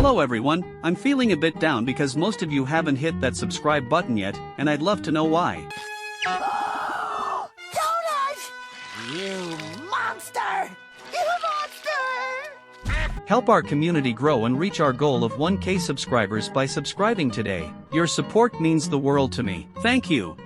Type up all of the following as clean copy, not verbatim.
Hello everyone, I'm feeling a bit down because most of you haven't hit that subscribe button yet, and I'd love to know why. Oh, Donut! You monster! You monster! Help our community grow and reach our goal of 1K subscribers by subscribing today. Your support means the world to me. Thank you.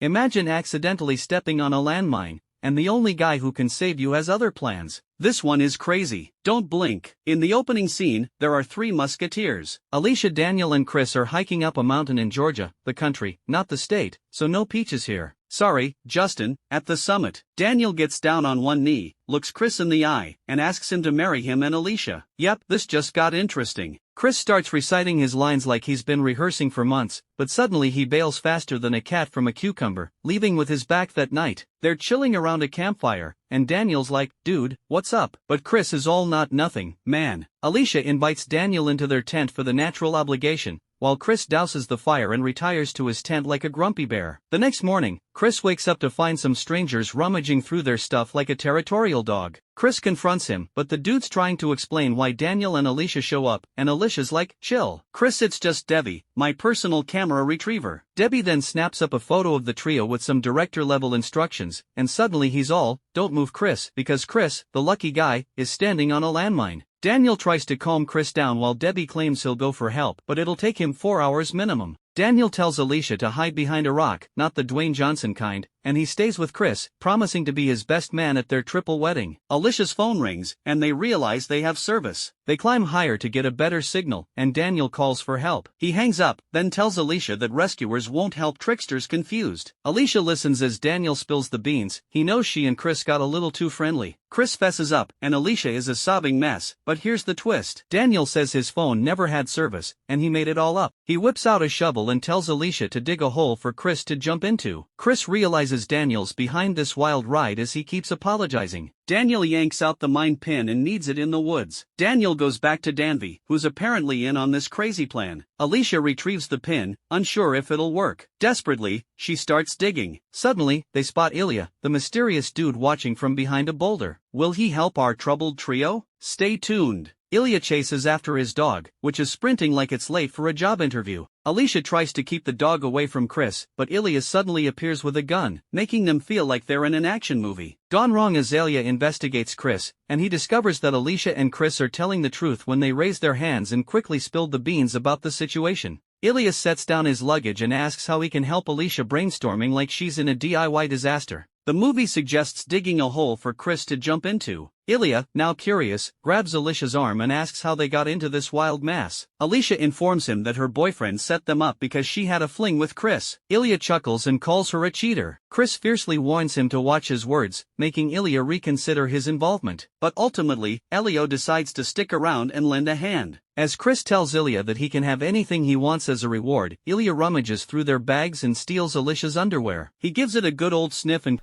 Imagine accidentally stepping on a landmine, and the only guy who can save you has other plans. This one is crazy. Don't blink. In the opening scene, there are 3 musketeers. Alicia, Daniel and Chris are hiking up a mountain in Georgia, the country, not the state, so no peaches here. Sorry, Justin. At the summit, Daniel gets down on one knee, looks Chris in the eye, and asks him to marry him and Alicia. Yep, this just got interesting. Chris starts reciting his lines like he's been rehearsing for months, but suddenly he bails faster than a cat from a cucumber, leaving with his back that night. They're chilling around a campfire, and Daniel's like, "Dude, what's up?" But Chris is all not nothing, man. Alicia invites Daniel into their tent for the natural obligation, while Chris douses the fire and retires to his tent like a grumpy bear. The next morning, Chris wakes up to find some strangers rummaging through their stuff like a territorial dog. Chris confronts him, but the dude's trying to explain why Daniel and Alicia show up, and Alicia's like, "Chill, Chris, it's just Debbie, my personal camera retriever." Debbie then snaps up a photo of the trio with some director-level instructions, and suddenly he's all, "Don't move, Chris," because Chris, the lucky guy, is standing on a landmine. Daniel tries to calm Chris down while Debbie claims he'll go for help, but it'll take him 4 hours minimum. Daniel tells Alicia to hide behind a rock, not the Dwayne Johnson kind, and he stays with Chris, promising to be his best man at their triple wedding. Alicia's phone rings, and they realize they have service. They climb higher to get a better signal, and Daniel calls for help. He hangs up, then tells Alicia that rescuers won't help tricksters confused. Alicia listens as Daniel spills the beans. He knows she and Chris got a little too friendly. Chris fesses up, and Alicia is a sobbing mess, but here's the twist. Daniel says his phone never had service, and he made it all up. He whips out a shovel and tells Alicia to dig a hole for Chris to jump into. Chris realizes Daniel's behind this wild ride as he keeps apologizing. Daniel yanks out the mine pin and needs it in the woods. Daniel goes back to Danby, who's apparently in on this crazy plan. Alicia retrieves the pin, unsure if it'll work. Desperately, she starts digging. Suddenly, they spot Ilya, the mysterious dude watching from behind a boulder. Will he help our troubled trio? Stay tuned. Ilya chases after his dog, which is sprinting like it's late for a job interview. Alicia tries to keep the dog away from Chris, but Ilya suddenly appears with a gun, making them feel like they're in an action movie. Gone wrong. Azalea investigates Chris, and he discovers that Alicia and Chris are telling the truth when they raise their hands and quickly spill the beans about the situation. Ilya sets down his luggage and asks how he can help Alicia, brainstorming like she's in a DIY disaster. The movie suggests digging a hole for Chris to jump into. Ilya, now curious, grabs Alicia's arm and asks how they got into this wild mess. Alicia informs him that her boyfriend set them up because she had a fling with Chris. Ilya chuckles and calls her a cheater. Chris fiercely warns him to watch his words, making Ilya reconsider his involvement. But ultimately, Elio decides to stick around and lend a hand. As Chris tells Ilya that he can have anything he wants as a reward, Ilya rummages through their bags and steals Alicia's underwear. He gives it a good old sniff and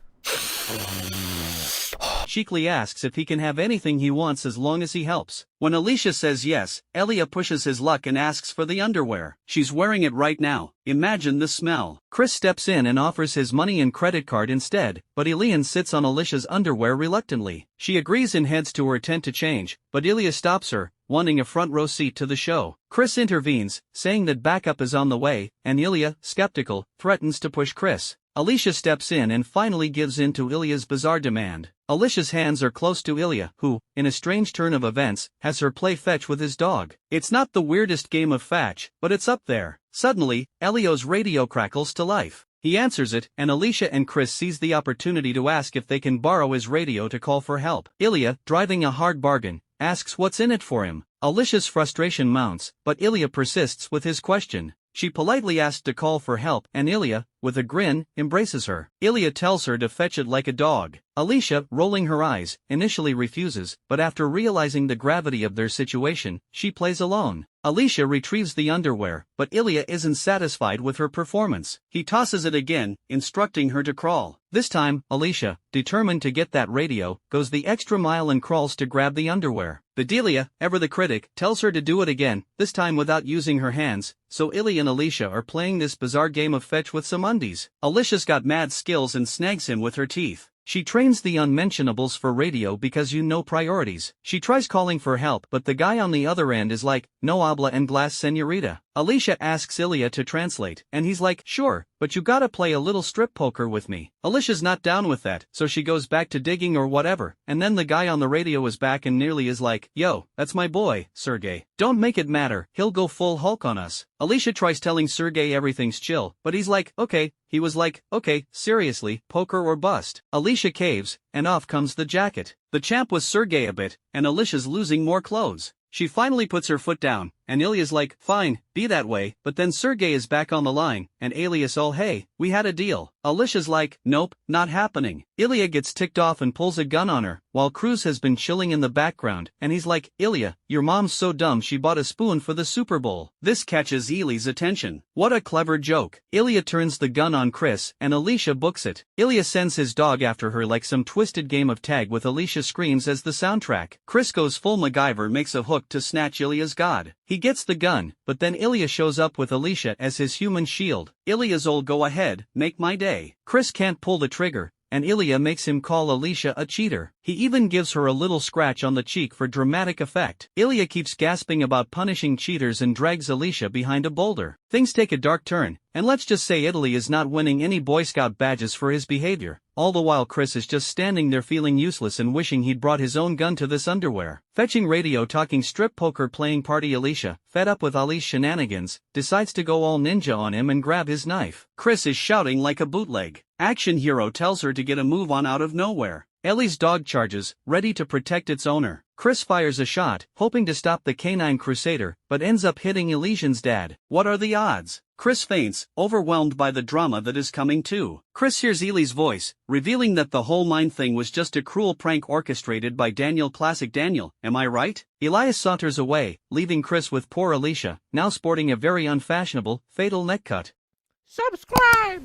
cheekily asks if he can have anything he wants as long as he helps. When Alicia says yes, Ilya pushes his luck and asks for the underwear. She's wearing it right now. Imagine the smell. Chris steps in and offers his money and credit card instead, but Ilya sits on Alicia's underwear reluctantly. She agrees and heads to her tent to change, but Ilya stops her, wanting a front row seat to the show. Chris intervenes, saying that backup is on the way, and Ilya, skeptical, threatens to push Chris. Alicia steps in and finally gives in to Ilya's bizarre demand. Alicia's hands are close to Ilya, who, in a strange turn of events, has her play fetch with his dog. It's not the weirdest game of fetch, but it's up there. Suddenly, Elio's radio crackles to life. He answers it, and Alicia and Chris seize the opportunity to ask if they can borrow his radio to call for help. Ilya, driving a hard bargain, asks what's in it for him. Alicia's frustration mounts, but Ilya persists with his question. She politely asks to call for help, and Ilya, with a grin, embraces her. Ilya tells her to fetch it like a dog. Alicia, rolling her eyes, initially refuses, but after realizing the gravity of their situation, she plays alone. Alicia retrieves the underwear, but Ilya isn't satisfied with her performance. He tosses it again, instructing her to crawl. This time, Alicia, determined to get that radio, goes the extra mile and crawls to grab the underwear. Bedelia, ever the critic, tells her to do it again, this time without using her hands, so Ilya and Alicia are playing this bizarre game of fetch with some undies. Alicia's got mad skills and snags him with her teeth. She trains the unmentionables for radio because you know priorities. She tries calling for help, but the guy on the other end is like, no habla inglés, señorita. Alicia asks Ilya to translate, and he's like, sure, but you gotta play a little strip poker with me. Alicia's not down with that, so she goes back to digging or whatever, and then the guy on the radio is back and nearly is like, yo, that's my boy, Sergey. Don't make it matter, he'll go full Hulk on us. Alicia tries telling Sergey everything's chill, but he's like, okay. He was like, okay, seriously, poker or bust. Alicia caves, and off comes the jacket. The champ was Sergey a bit, and Alicia's losing more clothes. She finally puts her foot down, and Ilya's like, fine, be that way, but then Sergey is back on the line, and Alias all hey, we had a deal. Alicia's like, nope, not happening. Ilya gets ticked off and pulls a gun on her, while Cruz has been chilling in the background, and he's like, Ilya, your mom's so dumb she bought a spoon for the Super Bowl. This catches Ely's attention. What a clever joke. Ilya turns the gun on Chris, and Alicia books it. Ilya sends his dog after her like some twisted game of tag with Alicia screams as the soundtrack. Chris goes full MacGyver, makes a hook to snatch Ilya's god. He gets the gun, but then Ilya shows up with Alicia as his human shield. Ilya's old go ahead, make my day. Chris can't pull the trigger, and Ilya makes him call Alicia a cheater. He even gives her a little scratch on the cheek for dramatic effect. Ilya keeps gasping about punishing cheaters and drags Alicia behind a boulder. Things take a dark turn, and let's just say Italy is not winning any Boy Scout badges for his behavior. All the while Chris is just standing there feeling useless and wishing he'd brought his own gun to this underwear. Fetching radio talking strip poker playing party Alicia, fed up with Ali's shenanigans, decides to go all ninja on him and grab his knife. Chris is shouting like a bootleg. Action hero tells her to get a move on out of nowhere. Ellie's dog charges, ready to protect its owner. Chris fires a shot, hoping to stop the canine crusader, but ends up hitting Elysian's dad. What are the odds? Chris faints, overwhelmed by the drama that is coming too. Chris hears Ely's voice, revealing that the whole mine thing was just a cruel prank orchestrated by Daniel. Classic Daniel, am I right? Elias saunters away, leaving Chris with poor Alicia, now sporting a very unfashionable, fatal neck cut. Subscribe!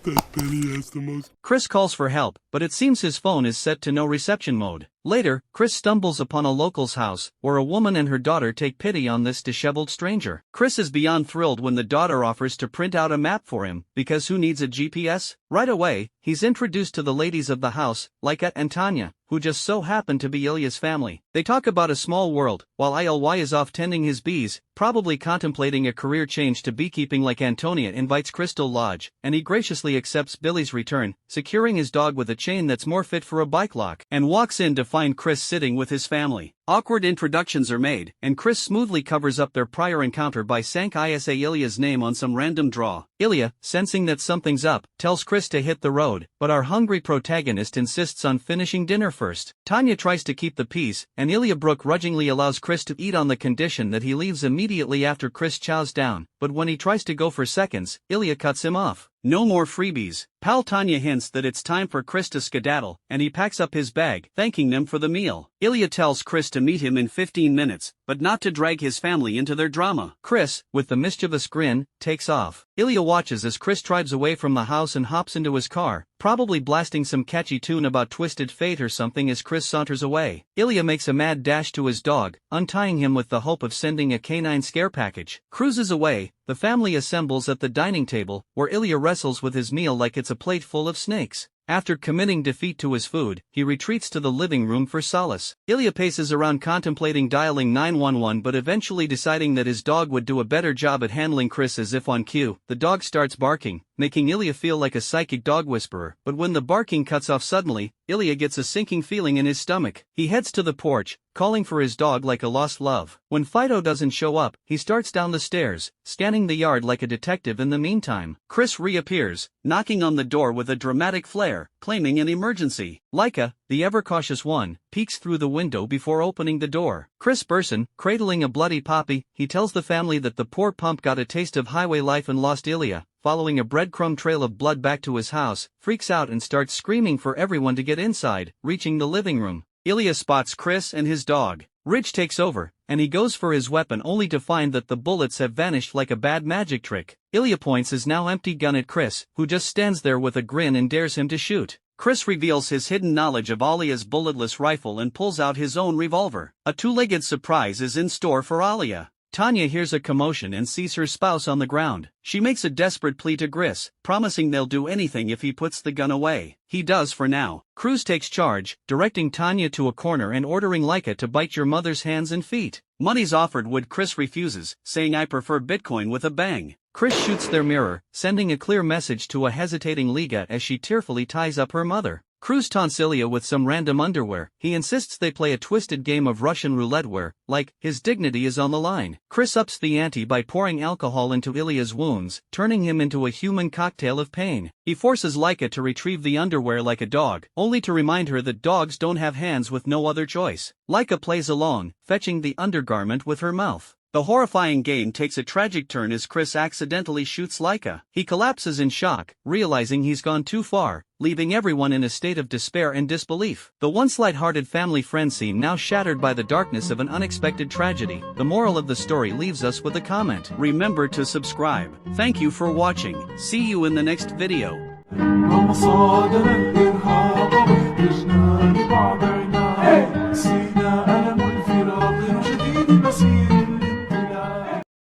That Benny has the most. Chris calls for help, but it seems his phone is set to no reception mode. Later, Chris stumbles upon a local's house, where a woman and her daughter take pity on this disheveled stranger. Chris is beyond thrilled when the daughter offers to print out a map for him, because who needs a GPS? Right away, he's introduced to the ladies of the house, Laika and Tanya, who just so happen to be Ilya's family. They talk about a small world, while ILY is off tending his bees, probably contemplating a career change to beekeeping like Antonia invites Crystal Lodge, and he graciously accepts Billy's return, securing his dog with a chain that's more fit for a bike lock, and walks in to find Chris sitting with his family. Awkward introductions are made, and Chris smoothly covers up their prior encounter by sank Isa Ilya's name on some random draw. Ilya, sensing that something's up, tells Chris to hit the road, but our hungry protagonist insists on finishing dinner first. Tanya tries to keep the peace, and Ilya begrudgingly allows Chris to eat on the condition that he leaves immediately after Chris chows down, but when he tries to go for seconds, Ilya cuts him off. No more freebies. Pal Tanya hints that it's time for Chris to skedaddle, and he packs up his bag, thanking them for the meal. Ilya tells Chris to meet him in 15 minutes, but not to drag his family into their drama. Chris, with the mischievous grin, takes off. Ilya watches as Chris drives away from the house and hops into his car, probably blasting some catchy tune about twisted fate or something as Chris saunters away. Ilya makes a mad dash to his dog, untying him with the hope of sending a canine scare package. Cruises away, the family assembles at the dining table, where Ilya wrestles with his meal like it's a plate full of snakes. After committing defeat to his food, he retreats to the living room for solace. Ilya paces around contemplating dialing 911 but eventually deciding that his dog would do a better job at handling Chris. As if on cue, the dog starts barking, making Ilya feel like a psychic dog whisperer, but when the barking cuts off suddenly, Ilya gets a sinking feeling in his stomach. He heads to the porch, calling for his dog like a lost love. When Fido doesn't show up, he starts down the stairs, scanning the yard like a detective. In the meantime, Chris reappears, knocking on the door with a dramatic flair, claiming an emergency. Laika, the ever-cautious one, peeks through the window before opening the door. Chris Burson, cradling a bloody poppy, he tells the family that the poor pump got a taste of highway life and lost Ilya, following a breadcrumb trail of blood back to his house, freaks out and starts screaming for everyone to get inside, reaching the living room. Ilya spots Chris and his dog. Ridge takes over, and he goes for his weapon only to find that the bullets have vanished like a bad magic trick. Ilya points his now empty gun at Chris, who just stands there with a grin and dares him to shoot. Chris reveals his hidden knowledge of Alia's bulletless rifle and pulls out his own revolver. A two-legged surprise is in store for Alia. Tanya hears a commotion and sees her spouse on the ground. She makes a desperate plea to Chris, promising they'll do anything if he puts the gun away. He does for now. Cruz takes charge, directing Tanya to a corner and ordering Laika to bite your mother's hands and feet. Money's offered would Chris refuses, saying I prefer Bitcoin with a bang. Chris shoots their mirror, sending a clear message to a hesitating Liga as she tearfully ties up her mother. Cruz taunts Ilya with some random underwear. He insists they play a twisted game of Russian roulette where, like, his dignity is on the line. Chris ups the ante by pouring alcohol into Ilya's wounds, turning him into a human cocktail of pain. He forces Laika to retrieve the underwear like a dog, only to remind her that dogs don't have hands with no other choice. Laika plays along, fetching the undergarment with her mouth. The horrifying game takes a tragic turn as Chris accidentally shoots Laika. He collapses in shock, realizing he's gone too far, leaving everyone in a state of despair and disbelief. The once light-hearted family-friend scene now shattered by the darkness of an unexpected tragedy. The moral of the story leaves us with a comment. Remember to subscribe. Thank you for watching. See you in the next video.